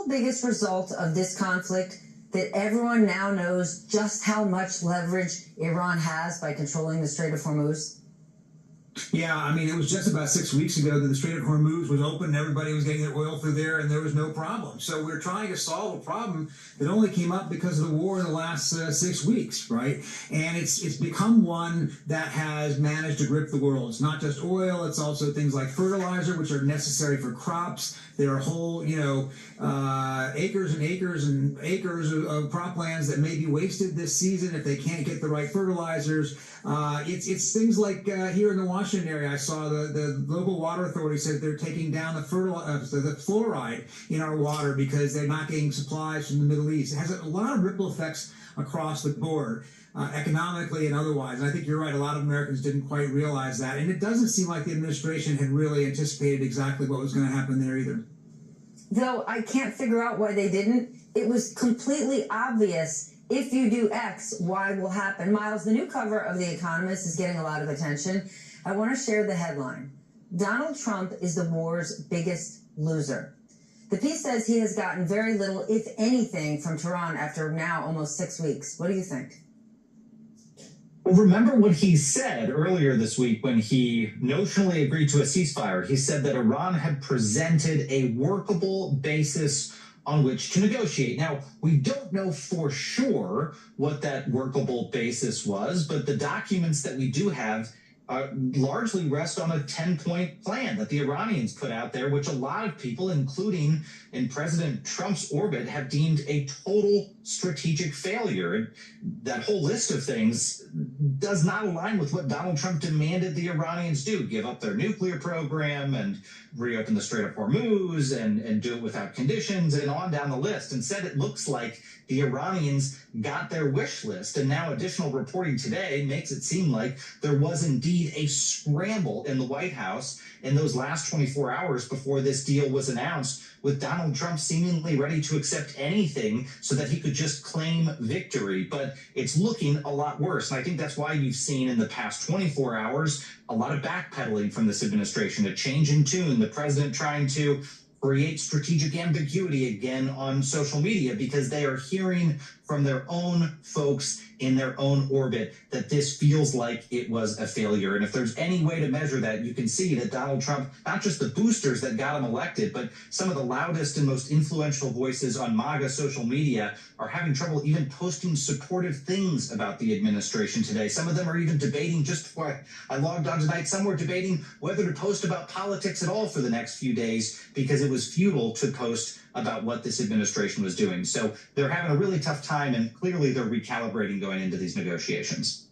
single biggest result of this conflict that everyone now knows just how much leverage Iran has by controlling the Strait of Hormuz? Yeah, I mean, it was just about 6 weeks ago that the Strait of Hormuz was open and everybody was getting their oil through there and there was no problem. So we're trying to solve a problem that only came up because of the war in the last 6 weeks, right? And it's become one that has managed to grip the world. It's not just oil, it's also things like fertilizer, which are necessary for crops. There are whole, acres and acres and acres of croplands that may be wasted this season if they can't get the right fertilizers. It's things like here in the Washington area, I saw the local water authority said they're taking down the fluoride in our water because they're not getting supplies from the Middle East. It has a lot of ripple effects across the board, economically and otherwise. And I think you're right, a lot of Americans didn't quite realize that. And it doesn't seem like the administration had really anticipated exactly what was going to happen there either. Though I can't figure out why they didn't. It was completely obvious. If you do X, Y will happen. Miles, the new cover of The Economist is getting a lot of attention. I want to share the headline. Donald Trump is the war's biggest loser. The piece says he has gotten very little, if anything, from Tehran after now almost 6 weeks. What do you think? Well, remember what he said earlier this week when he notionally agreed to a ceasefire. He said that Iran had presented a workable basis on which to negotiate. Now, we don't know for sure what that workable basis was, but the documents that we do have largely rest on a 10-point plan that the Iranians put out there, which a lot of people, including in President Trump's orbit, have deemed a total strategic failure. And that whole list of things does not align with what Donald Trump demanded the Iranians do: give up their nuclear program and reopen the Strait of Hormuz and do it without conditions, and on down the list. Instead, it looks like the Iranians got their wish list, and now additional reporting today makes it seem like there was indeed a scramble in the White House in those last 24 hours before this deal was announced, with Donald Trump seemingly ready to accept anything so that he could just claim victory. But it's looking a lot worse, and I think that's why you've seen in the past 24 hours a lot of backpedaling from this administration, a change in tune, the president trying to create strategic ambiguity again on social media because they are hearing from their own folks in their own orbit that this feels like it was a failure. And if there's any way to measure that, you can see that Donald Trump, not just the boosters that got him elected, but some of the loudest and most influential voices on MAGA social media are having trouble even posting supportive things about the administration today. Some of them are even debating, just before I logged on tonight, some were debating whether to post about politics at all for the next few days because it was futile to post about what this administration was doing. So they're having a really tough time, and clearly they're recalibrating going into these negotiations.